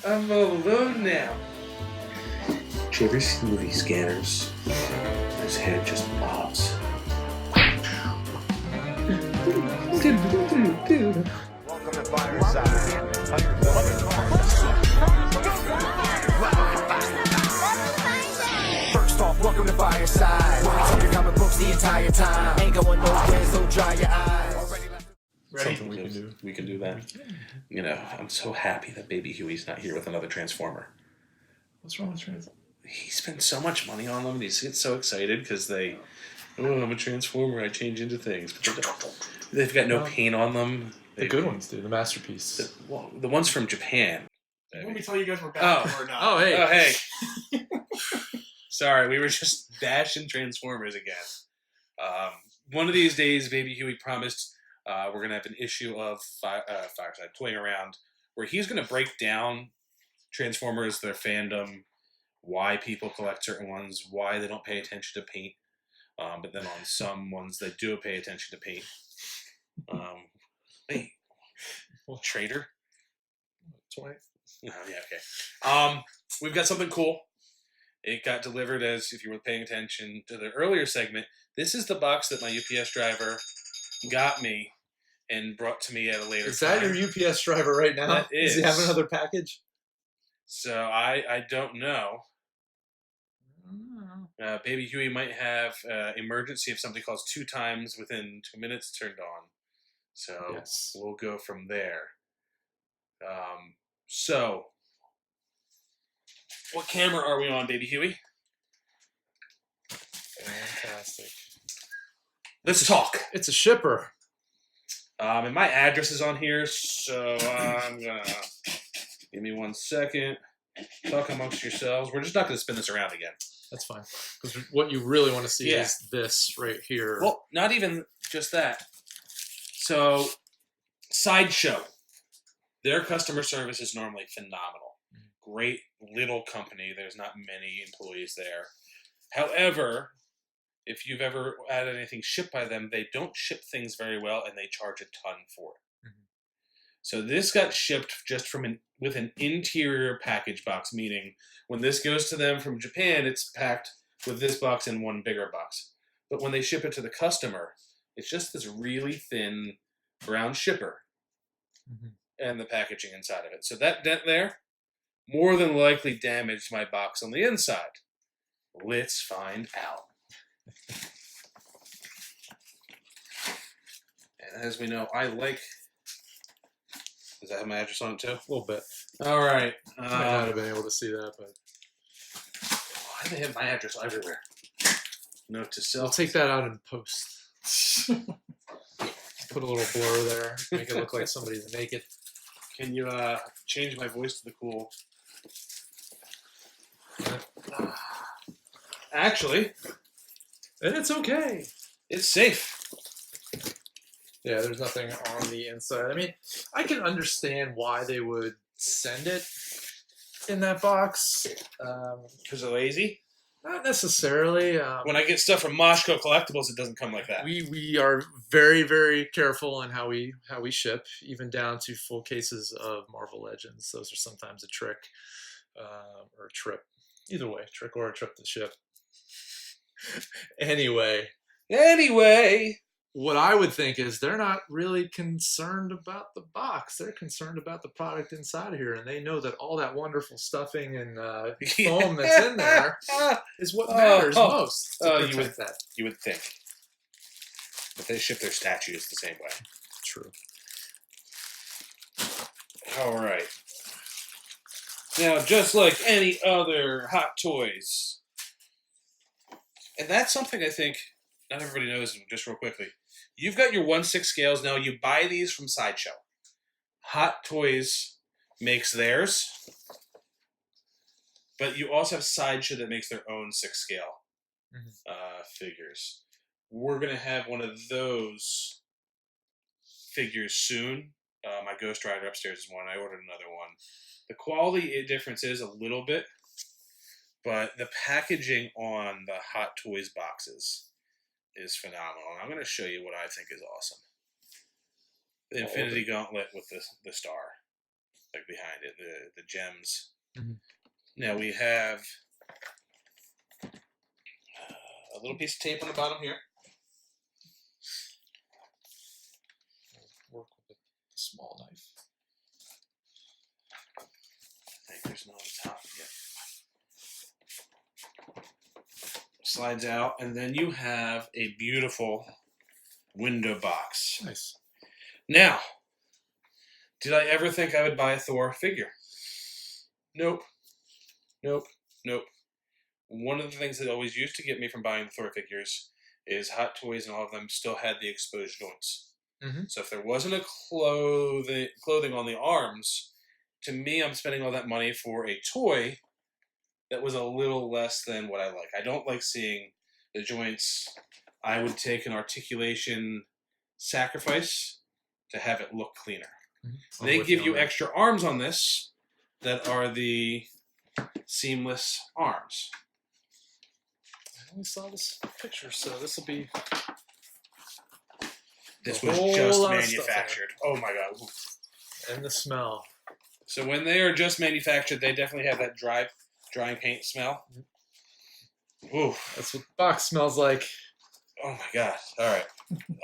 I'm all alone now. Did you ever see movie Scanners? His head just pops. Welcome to Fireside. First off, welcome to Fireside. We'll be talking comic books the entire time. Ain't going nowhere, so dry your eyes. Ready? Something we can do that. You know, I'm so happy that Baby Huey's not here with another Transformer. What's wrong with Transformers? He spends so much money on them, and he gets so excited because I'm a Transformer, I change into things. But they've got no paint on them. The good ones do, the masterpiece. The ones from Japan. Let me tell you guys we're back or not. Oh, hey. Oh, hey. Sorry, we were just bashing Transformers again. One of these days, Baby Huey promised we're going to have an issue of Fireside Toying Around where he's going to break down Transformers, their fandom, why people collect certain ones, why they don't pay attention to paint. But then on some ones, they do pay attention to paint. Hey, traitor? 20? Oh, yeah, okay. We've got something cool. It got delivered as, if you were paying attention to the earlier segment, this is the box that my UPS driver got me and brought to me at a later time. Is that your UPS driver right now? That is. Does he have another package? So I don't know. Baby Huey might have emergency if somebody calls 2 times within 2 minutes turned on. So Yes. we'll go from there. So, what camera are we on, Baby Huey? Fantastic. Let's talk. It's a shipper. And my address is on here, so I'm gonna give me 1 second. Talk amongst yourselves. We're just not gonna spin this around again. That's fine. Because what you really want to see Yeah. is this right here. Well, not even just that. So, Sideshow. Their customer service is normally phenomenal. Great little company. There's not many employees there. However, if you've ever had anything shipped by them, they don't ship things very well, and they charge a ton for it. Mhm. So this got shipped just with an interior package box, meaning when this goes to them from Japan, it's packed with this box in one bigger box. But when they ship it to the customer, it's just this really thin brown shipper Mhm. and the packaging inside of it. So that dent there more than likely damaged my box on the inside. Let's find out. And as we know, I like... Does that have my address on it too? A little bit. All right. I might not have been able to see that, but Why do they have my address everywhere? Note to I'll self. take that out in post. Put a little blur there. Make it look like somebody's naked. Can you change my voice to the cool? Actually, And it's okay. it's safe. Yeah, there's nothing on the inside. I mean, I can understand why they would send it in that box. Because they're lazy. Not necessarily. When I get stuff from Mashko Collectibles, it doesn't come like that. We are very, very careful in how we ship, even down to full cases of Marvel Legends. Those are sometimes a trick or a trip. Either way, trick or a trip to ship. Anyway, what I would think is they're not really concerned about the box. They're concerned about the product inside of here, and they know that all that wonderful stuffing and foam that's in there is what matters most to protect that. You would think. But they ship their statues the same way. True. All right. Now, just like any other Hot Toys, and that's something I think not everybody knows, just real quickly. You've got your 1/6 scales now. You buy these from Sideshow. Hot Toys makes theirs, but you also have Sideshow that makes their own 6 scale figures. We're going to have one of those figures soon. My Ghost Rider upstairs is one. I ordered another one. The quality difference is a little bit, but the packaging on the Hot Toys boxes is phenomenal. And I'm going to show you what I think is awesome. The Infinity Gauntlet with the star. like behind it, the gems. Mhm. Now we have a little piece of tape on the bottom here. Work with a small knife. I think there's no on top yet. Slides out, and then you have a beautiful window box. Nice. Now, did I ever think I would buy a Thor figure? Nope. Nope. Nope. One of the things that always used to get me from buying the Thor figures is Hot Toys and all of them still had the exposed joints. Mm-hmm. So if there wasn't a clothing on the arms, to me, I'm spending all that money for a toy that was a little less than what I like. I don't like seeing the joints. I would take an articulation sacrifice to have it look cleaner. Mm-hmm. They give you extra arms on this that are the seamless arms. I only saw this picture, so this will be. This A was whole just lot of stuff manufactured. Oh my god. And the smell. So when they are just manufactured, they definitely have that drying paint smell. Ooh. That's what the box smells like. Oh my god. All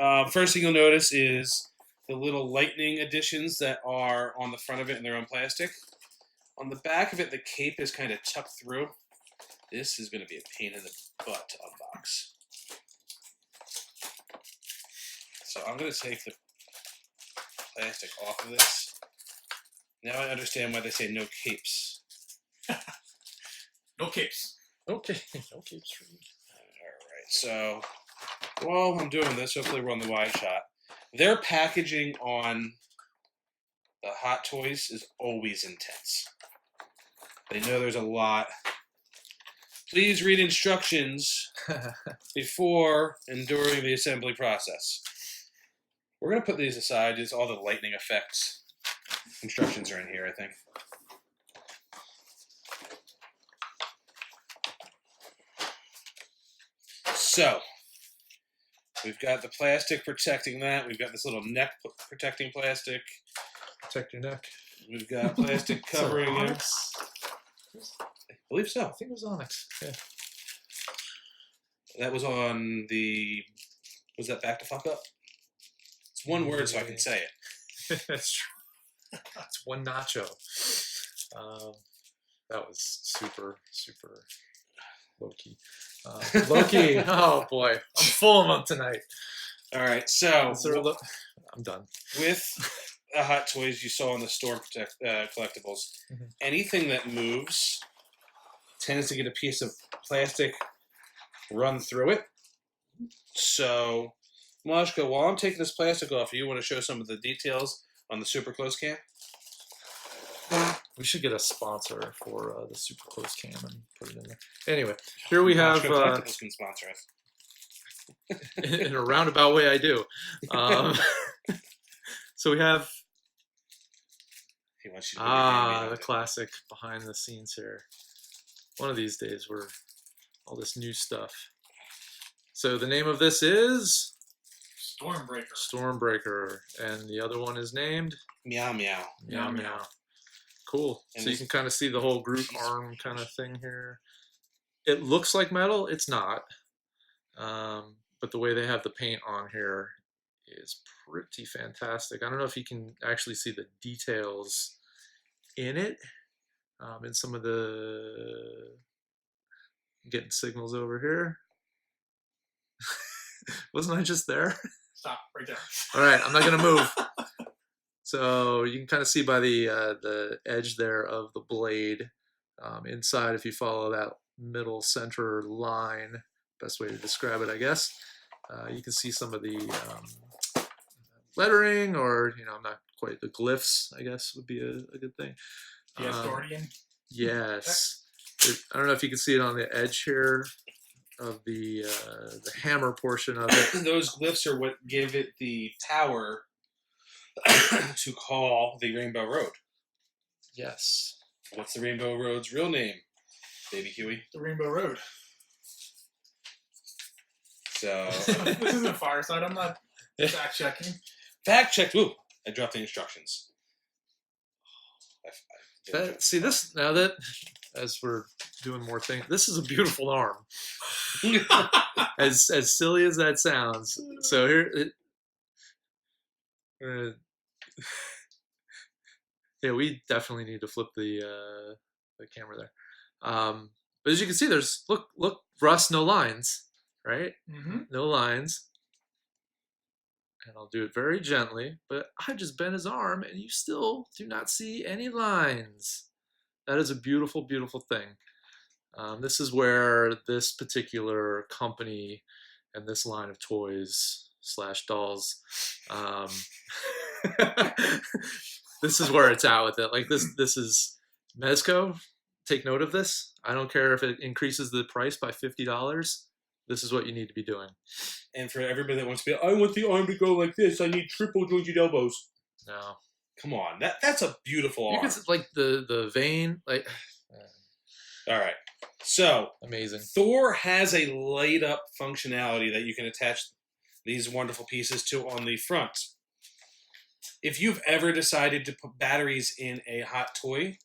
right. First thing you'll notice is the little lightning additions that are on the front of it in their own plastic. On the back of it, the cape is kind of tucked through. This is going to be a pain in the butt to unbox. So I'm going to take the plastic off of this. Now I understand why they say no capes. No capes. Okay. Okay, true. Alright, so while I'm doing this, hopefully we're on the wide shot. Their packaging on the Hot Toys is always intense. They know there's a lot. Please read instructions before and during the assembly process. We're going to put these aside. Just all the lightning effects. Instructions are in here, I think. So, we've got the plastic protecting that. We've got this little neck protecting plastic. Protect your neck. We've got plastic covering it. Onyx? I believe so. I think it was Onyx. Yeah. That was on the... Was that Back to Fuck Up? It's one word so I can say it. That's true. That's one nacho. That was super, super low-key. Low-key. Oh, boy. I'm full of them tonight. All right, so... I'm done. With the Hot Toys you saw in the store collectibles, anything that moves tends to get a piece of plastic run through it. So, Mashko, while I'm taking this plastic off, you want to show some of the details on the super close cam? We should get a sponsor for the super close cam and put it in there. Anyway, here we have. Mashko Collectibles can sponsor us. In a roundabout way, I do. So we have. He wants you to put your hand in The it. classic behind the scenes here. One of these days, we're all this new stuff. So the name of this is Stormbreaker. Stormbreaker, and the other one is named Meow Meow. Meow Meow. Cool. And So you can kind of see the whole group arm kind of thing here. It looks like metal. It's not. But the way they have the paint on here is pretty fantastic. I don't know if you can actually see the details in it. In some of the... getting signals over here. Wasn't I just there? Stop right there. All right, I'm not going to move. So you can kind of see by the edge there of the blade inside, if you follow that middle center line, best way to describe it, I guess, you can see some of the lettering, or, I'm not quite, the glyphs, I guess, would be a good thing. The Asgardian. Yes. I don't know if you can see it on the edge here of the hammer portion of it. Those glyphs are what give it the power to call the Rainbow Road. Yes. What's the Rainbow Road's real name, Baby Huey? The Rainbow Road. So This isn't Fireside. I'm not fact checking. fact checked. Ooh, I dropped the instructions. See this now that as we're doing more things, this is a beautiful arm. As silly as that sounds. So here, yeah, we definitely need to flip the camera there. But as you can see, there's look, Russ, no lines, right? Mm-hmm. No lines. And I'll do it very gently, but I just bent his arm and you still do not see any lines. That is a beautiful, beautiful thing. This is where this particular company and this line of toys / dolls, this is where it's at with it. Like this is Mezco. Take note of this. I don't care if it increases the price by $50. This is what you need to be doing. And for everybody that wants to be, I want the arm to go like this. I need triple jointed elbows. No, come on, that's a beautiful arm. You can like the vein, like. All right, so amazing. Thor has a light up functionality that you can attach these wonderful pieces to on the front. If you've ever decided to put batteries in a hot toy,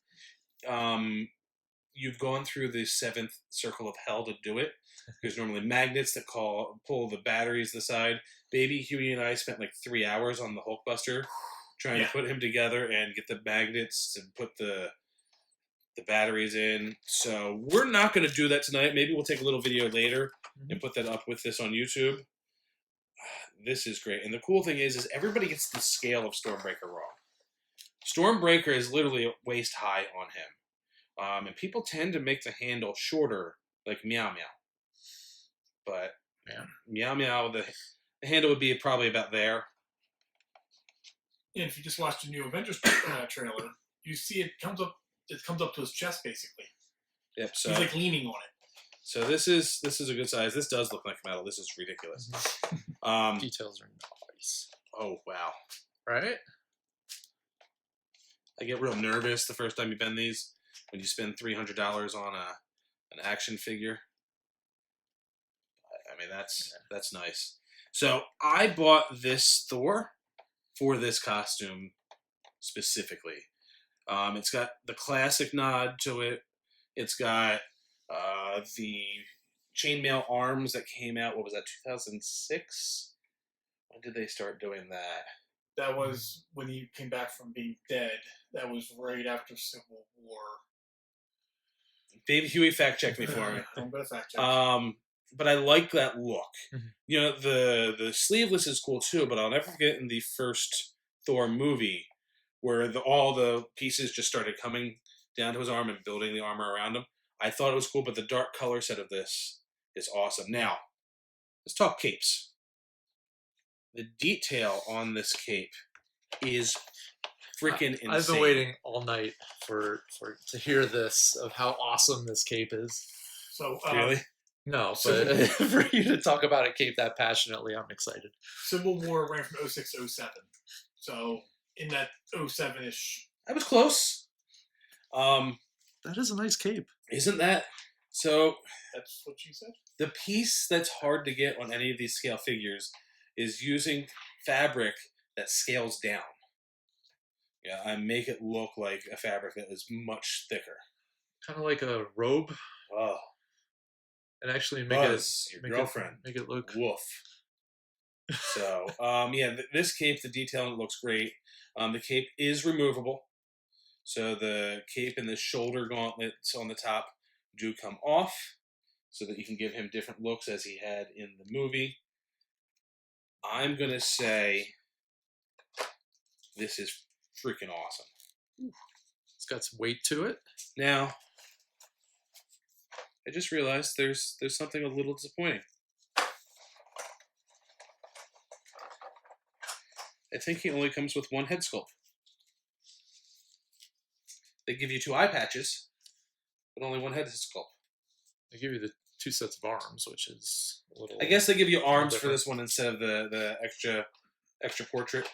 you've gone through the 7th circle of hell to do it. There's normally magnets that pull the batteries to the side. Baby Huey and I spent like 3 hours on the Hulkbuster trying to put him together and get the magnets to put the batteries in. So we're not going to do that tonight. Maybe we'll take a little video later and put that up with this on YouTube. This is great. And the cool thing is everybody gets the scale of Stormbreaker wrong. Stormbreaker is literally waist high on him. And people tend to make the handle shorter, like Meow Meow. But Meow Meow, the handle would be probably about there. And if you just watch the new Avengers trailer, you see it comes up to his chest basically. Yep. So he's like leaning on it. So this is a good size. This does look like metal. This is ridiculous. Details are nice. Oh wow! Right? I get real nervous the first time you bend these when you spend $300 on an action figure. I mean that's nice. So I bought this Thor for this costume specifically. It's got the classic nod to it. It's got the chainmail arms that came out. What was that? 2006. When did they start doing that? That was when he came back from being dead. That was right after Civil War. Baby Huey fact check me for me. I'm gonna fact check. But I like that look. You know, the sleeveless is cool too, but I'll never forget in the first Thor movie where all the pieces just started coming down to his arm and building the armor around him. I thought it was cool, but the dark color set of this is awesome. Now, let's talk capes. The detail on this cape is freaking insane. I've been waiting all night to hear this, of how awesome this cape is. So really? No, but for you to talk about a cape that passionately, I'm excited. Civil War ran from 06 to 07. So in that 07-ish. I was close. That is a nice cape. Isn't that? So that's what you said? The piece that's hard to get on any of these scale figures is using fabric that scales down. Yeah, I make it look like a fabric that is much thicker. Kind of like a robe. Oh. And actually make it look woof. So, yeah, this cape, the detailing looks great. The cape is removable. So the cape and the shoulder gauntlets on the top do come off so that you can give him different looks as he had in the movie. I'm going to say this is freaking awesome. It's got some weight to it. Now, I just realized there's something a little disappointing. I think he only comes with one head sculpt. They give you 2 eye patches, but only one head sculpt. They give you the 2 sets of arms, which is a little... I guess they give you arms for this one instead of the extra portrait.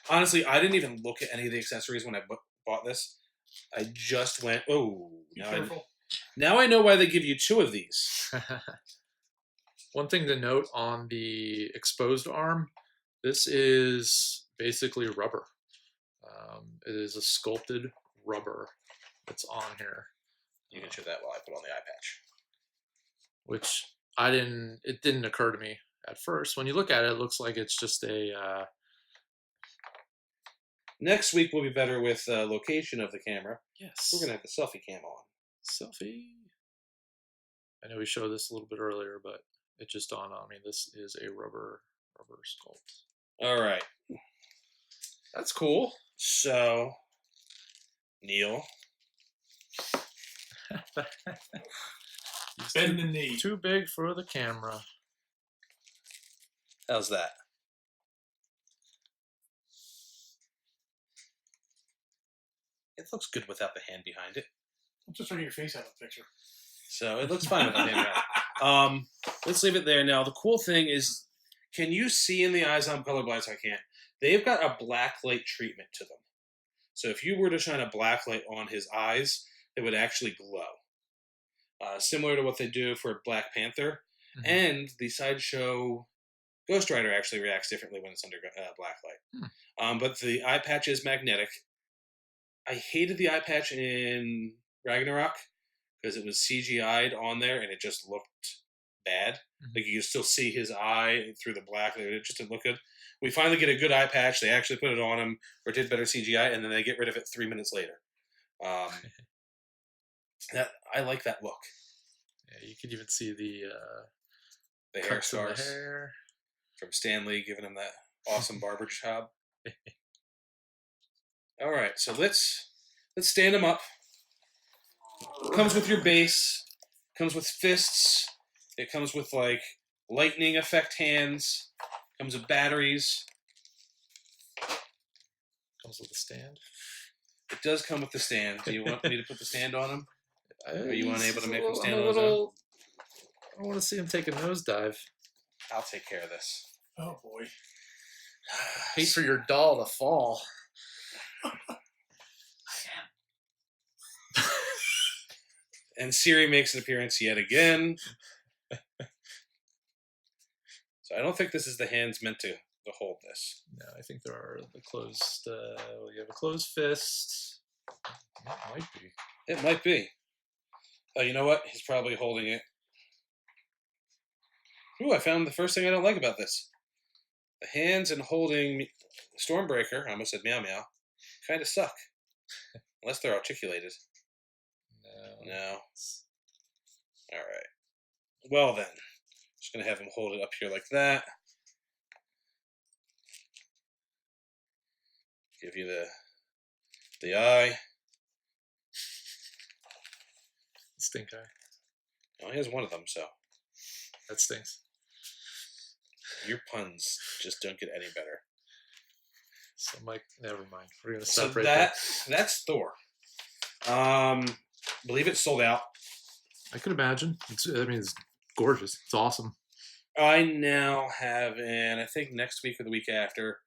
Honestly, I didn't even look at any of the accessories when I bought this. I just went, oh, now I know why they give you 2 of these. One thing to note on the exposed arm, this is basically rubber. It is a sculpted rubber that's on here, You can show that while I put on the eye patch. which it didn't occur to me at first. When you look at it, it looks like it's just a, Next week will be better with location of the camera. yes, We're going to have the selfie cam on. selfie. I know we showed this a little bit earlier, but it just dawned on me. This is a rubber sculpt. All right. That's cool. So, Neil. He's Bend the knee. too big for the camera. How's that? It looks good without the hand behind it. I'm just turning your face out of the picture. So it looks fine with the hand behind it. Let's leave it there. Now, the cool thing is, can you see in the eyes? I'm colorblind, so I can't. They've got a black light treatment to them. So if you were to shine a black light on his eyes, it would actually glow. Similar to what they do for Black Panther. Mhm. And the Sideshow Ghost Rider actually reacts differently when it's under black light. But the eye patch is magnetic. I hated the eye patch in Ragnarok because it was CGI'd on there and it just looked bad. Mhm. Like you could still see his eye through the black. It just didn't look good. We finally get a good eye patch. They actually put it on him or did better CGI, and then they get rid of it 3 minutes later. That I like that look. Yeah, you can even see the The hair cuts in the scars hair. from Stan Lee giving him that awesome barber job. All right, so let's stand him up. Comes with your base. Comes with fists. It comes with like lightning effect hands. Comes with batteries. Comes with a stand. It does come with the stand. Do you want me to put the stand on him? Are you He's unable to a make him little- stand I'm on a his own? little- I want to see him take a nosedive. I'll take care of this. Oh boy. Hate for your doll to fall. And Siri makes an appearance yet again. So I don't think this is the hands meant to hold this. No, I think there are the closed. You have a closed fist. That might be. It might be. Oh, you know what? He's probably holding it. Ooh, I found the first thing I don't like about this. The hands and holding Stormbreaker, I almost said Meow Meow, kind of suck. Unless they're articulated. No. All right. Well then, just gonna have him hold it up here like that. Give you the eye. Stink eye. Oh, he has one of them, so That stinks. your puns just don't get any better. So, Mike, never mind. We're gonna So stop right there. that's Thor. Believe it's sold out. I could imagine. It's gorgeous. It's awesome. I now have, and I think next week or the week after,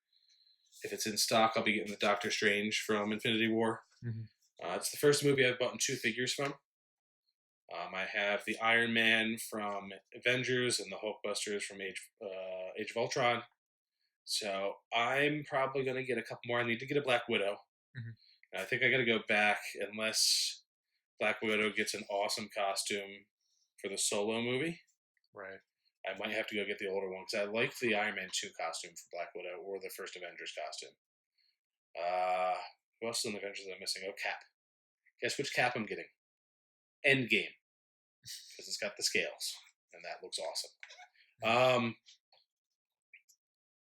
if it's in stock, I'll be getting the Doctor Strange from Infinity War. Mhm. It's the first movie I've bought 2 figures from. I have the Iron Man from Avengers and the Hulkbusters from Age of Ultron. So I'm probably going to get a couple more. I need to get a Black Widow. Mhm. And I think I got to go back unless Black Widow gets an awesome costume for the Solo movie. Right. I might have to go get the older one because I like the Iron Man 2 costume for Black Widow or the first Avengers costume. Who else is in the Avengers that I'm missing? Oh, Cap. Guess which Cap I'm getting? Endgame. Because it's got the scales. And that looks awesome.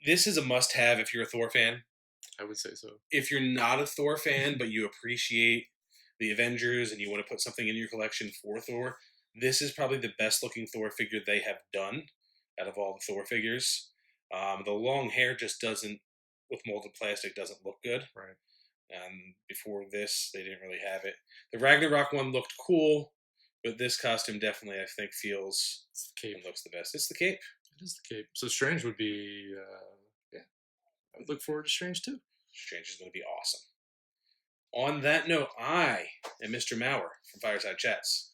This is a must-have if you're a Thor fan. I would say so. If you're not a Thor fan, but you appreciate the Avengers and you want to put something in your collection for Thor, this is probably the best looking Thor figure they have done out of all the Thor figures. The long hair just doesn't, with molded plastic, doesn't look good. Right. Before this, they didn't really have it. The Ragnarok one looked cool, but this costume definitely, I think, feels It's the cape. and looks the best. It's the cape. It is the cape. So Strange would be, yeah. I would look forward to Strange too. Strange is going to be awesome. On that note, I am Mr. Maurer from Fireside Chats.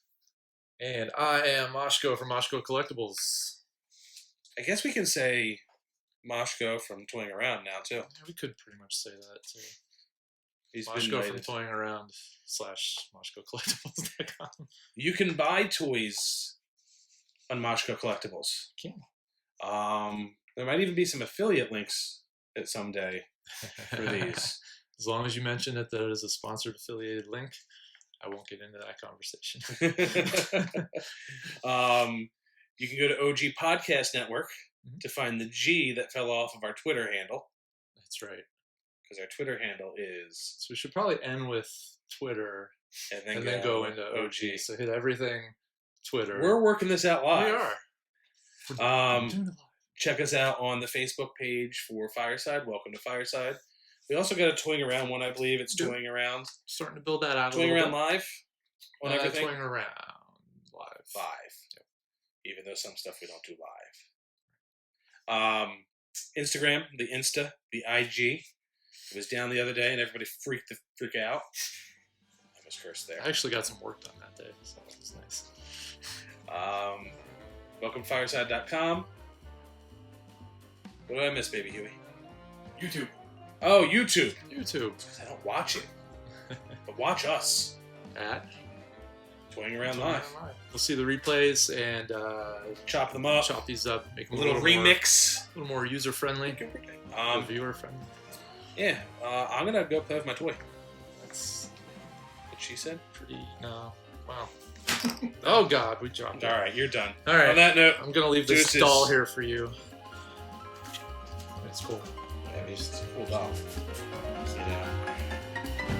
And I am Mashko from Mashko Collectibles. I guess we can say Mashko from Toying Around now, too. Yeah, we could pretty much say that too. He's been Mashko from knighted. Toying Around / MashkoCollectibles.com. You can buy toys on Mashko Collectibles. Can. There might even be some affiliate links at someday for these. As long as you mention that there is a sponsored affiliated link, I won't get into that conversation. You can go to OG Podcast Network Mhm. to find the G that fell off of our Twitter handle, That's right. because our Twitter handle is, So we should probably end with Twitter and and then go into OG. So hit everything Twitter. We're working this out live. We are. We're doing it live. Check us out on the Facebook page for Fireside. Welcome to Fireside. We also got a Toying Around one, I believe. It's Yep. Toying Around. Starting to build that out. Toying a Around little bit. live on everything. Toying Around live. Live. Even though some stuff we don't do live. Instagram, the Insta, the IG. It was down the other day and everybody freaked out. I almost cursed there. I actually got some work done that day, so it was nice. Welcome to Fireside.com. What did I miss, Baby Huey? YouTube. Oh, YouTube. YouTube I don't watch it. But watch us. at Toying Around Toying Live. Around Live. We'll see the replays and Chop them up. chop these up, make A them little remix. a little more user friendly, viewer friendly. Yeah, I'm going to go play with my toy. That's What she said. pretty. No, wow. Oh God, we dropped it. All right, you're done. All right. On that note, I'm gonna leave this Deuces. doll here for you. It's cool. yeah, he's cooled off. You know.